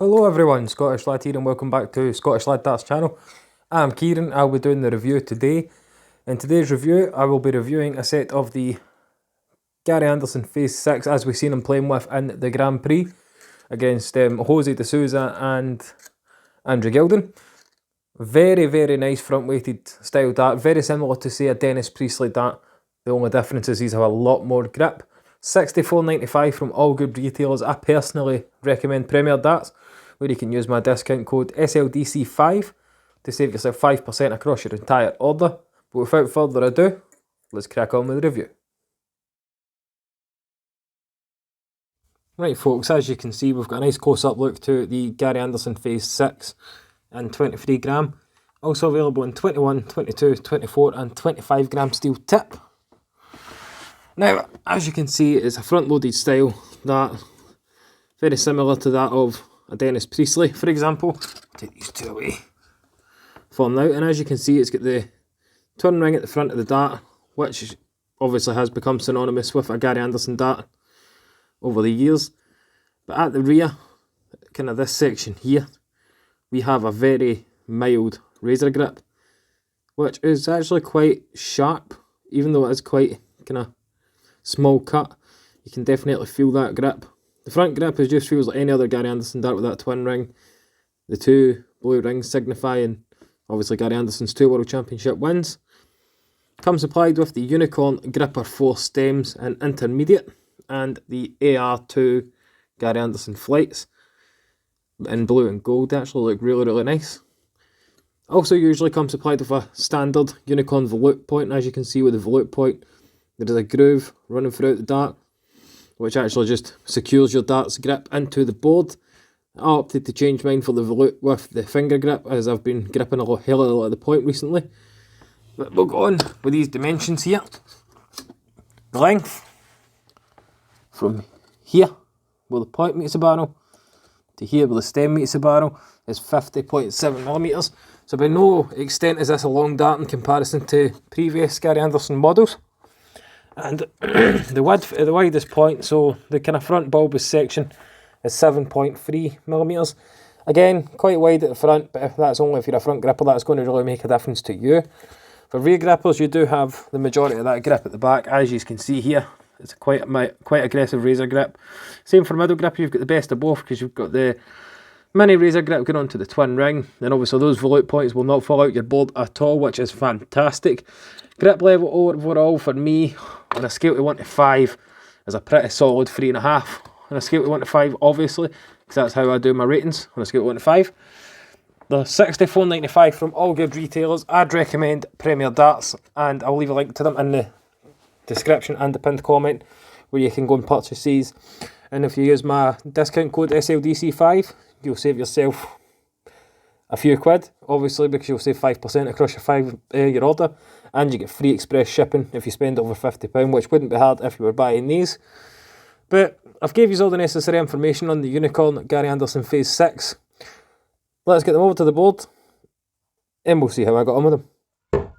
Hello everyone, Scottish Lad here and welcome back to Scottish Lad Darts channel. I'm Kieran, I'll be doing the review today. In today's review, I will be reviewing a set of the Gary Anderson Phase 6 as we've seen him playing with in the Grand Prix against Jose de Souza and Andrew Gildon. Very nice front weighted style dart, very similar to say a Dennis Priestley dart. The only difference is these have a lot more grip. $64.95 from all good retailers. I personally recommend PremierDarts, where you can use my discount code SLDC5 to save yourself 5% across your entire order. But without further ado, let's crack on with the review. Right folks, as you can see we've got a nice close-up look to the Gary Anderson Phase 6 and 23 gram. Also available in 21, 22, 24 and 25 gram steel tip. Now, as you can see, it's a front-loaded style that very similar to that of a Dennis Priestley, for example. Take these two away for now, and as you can see, it's got the twin ring at the front of the dart, which obviously has become synonymous with a Gary Anderson dart over the years. But at the rear, kind of this section here, we have a very mild razor grip, which is actually quite sharp, even though it is quite kind of small cut. You can definitely feel that grip. The front grip just feels like any other Gary Anderson dart with that twin ring. The two blue rings signifying obviously Gary Anderson's 2 World Championship wins. Comes supplied with the Unicorn Gripper 4 stems in intermediate and the AR2 Gary Anderson flights in blue and gold. They actually look really nice. Also usually comes supplied with a standard Unicorn volute point, and as you can see with the volute point, there is a groove running throughout the dart, which actually just secures your dart's grip into the board. I opted to change mine for the volute with the finger grip, as I've been gripping a hell of a lot of the point recently. But we'll go on with these dimensions here. The length from here where the point meets the barrel to here where the stem meets the barrel is 50.7mm. So by no extent is this a long dart in comparison to previous Gary Anderson models. And the width at the widest point, so the kind of front bulbous section, is 7.3mm. Again, quite wide at the front, but that's only if you're a front gripper, that's going to really make a difference to you. For rear grippers, you do have the majority of that grip at the back, as you can see here. It's quite aggressive razor grip. Same for middle grip, you've got the best of both, because you've got the mini razor grip going onto the twin ring, and obviously those volute points will not fall out your board at all, which is fantastic. Grip level overall for me, on a scale of 1 to 5, is a pretty solid 3.5. On a scale of 1 to 5, obviously, because that's how I do my ratings, on a scale of 1 to 5. The $64.95 from all good retailers. I'd recommend PremierDarts, and I'll leave a link to them in the description and the pinned comment where you can go and purchase these. And if you use my discount code SLDC5, you'll save yourself a few quid, obviously, because you'll save 5% across your order, and you get free express shipping if you spend over £50, which wouldn't be hard if you were buying these. But I've gave you all the necessary information on the Unicorn Gary Anderson Phase 6. Let's get them over to the board, and we'll see how I got on with them.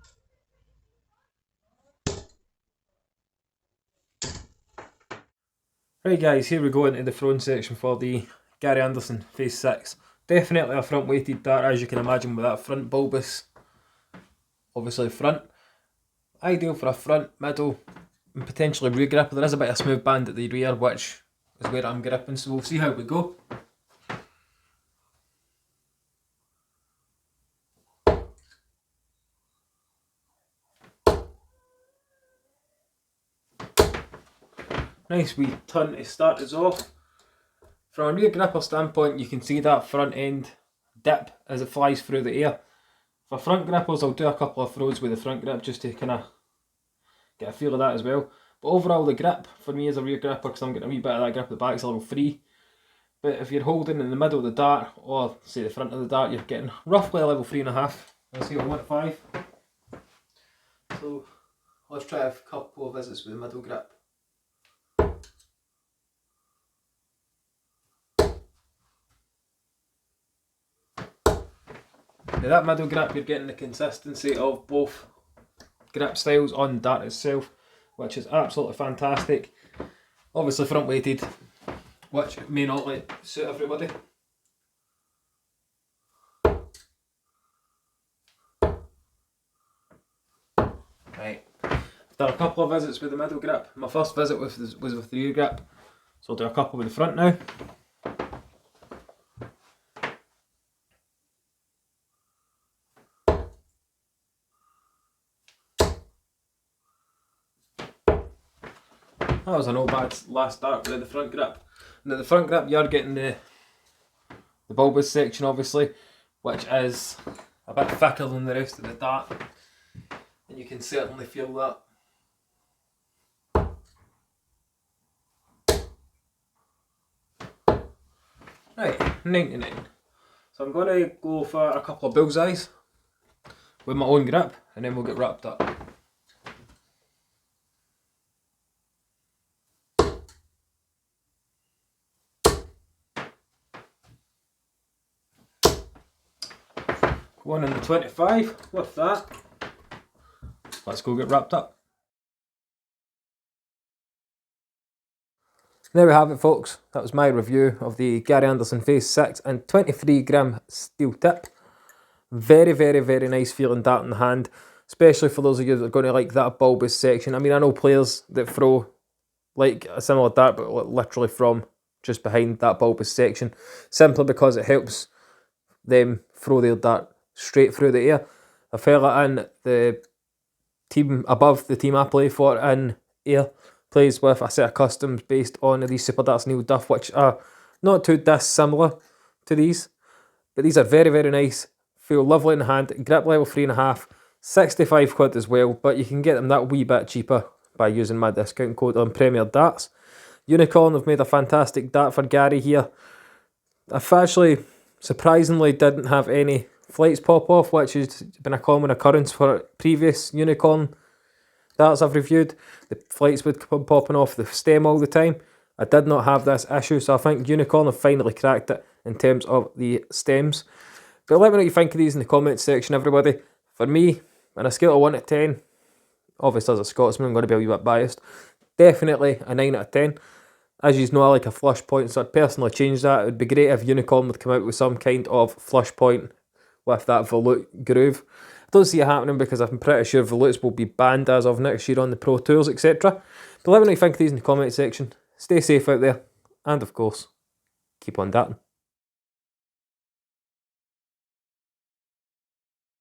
Right guys, here we go into the front section for the Gary Anderson Phase 6. Definitely a front weighted dart, as you can imagine, with that front bulbous, obviously front. Ideal for a front, middle and potentially rear gripper. There is a bit of smooth band at the rear, which is where I'm gripping, so we'll see how we go. Nice wee turn to start us off. From a rear gripper standpoint, you can see that front end dip as it flies through the air. For front grippers, I'll do a couple of throws with the front grip just to kind of get a feel of that as well. But overall, the grip for me as a rear gripper, because I'm getting a wee bit of that grip at the back, is level 3. But if you're holding in the middle of the dart, or say the front of the dart, you're getting roughly a level 3.5. Let's see, 1 to 5. So let's try a couple of visits with the middle grip. Now that middle grip, you're getting the consistency of both grip styles on the dart itself, which is absolutely fantastic. Obviously front weighted, which may not suit everybody. Done a couple of visits with the middle grip. My first visit was with the rear grip, so I'll do a couple with the front now. That was a no bad last start with the front grip. Now the front grip, you're getting the bulbous section obviously, which is a bit thicker than the rest of the dart, and you can certainly feel that. Right, 99. So I'm going to go for a couple of bullseyes with my own grip, and then we'll get wrapped up. One in the 25, with that. Let's go get wrapped up. There we have it, folks. That was my review of the Gary Anderson Phase 6 and 23 gram steel tip. Very, very, very nice feeling dart in the hand, especially for those of you that are going to like that bulbous section. I mean, I know players that throw like a similar dart, but literally from just behind that bulbous section, simply because it helps them throw their dart straight through the air. A fella in the team above the team I play for in air plays with a set of customs based on these Super Darts Neil Duff, which are not too dissimilar to these, but these are very, very nice, feel lovely in the hand, grip level 3.5, 65 quid as well, but you can get them that wee bit cheaper by using my discount code on PremierDarts. Unicorn have made a fantastic dart for Gary here. I've actually surprisingly didn't have any flights pop off, which has been a common occurrence for previous Unicorn darts I've reviewed. The flights would come popping off the stem all the time. I did not have this issue, so I think Unicorn have finally cracked it in terms of the stems. But let me know what you think of these in the comments section, everybody. For me, on a scale of 1 to 10, obviously as a Scotsman I'm going to be a wee bit biased, definitely a 9 out of 10. As you know, I like a flush point, so I'd personally change that. It would be great if Unicorn would come out with some kind of flush point with that volute groove. I don't see it happening because I'm pretty sure volutes will be banned as of next year on the Pro Tours, etc. But let me know what you think of these in the comment section. Stay safe out there, and of course, keep on darting.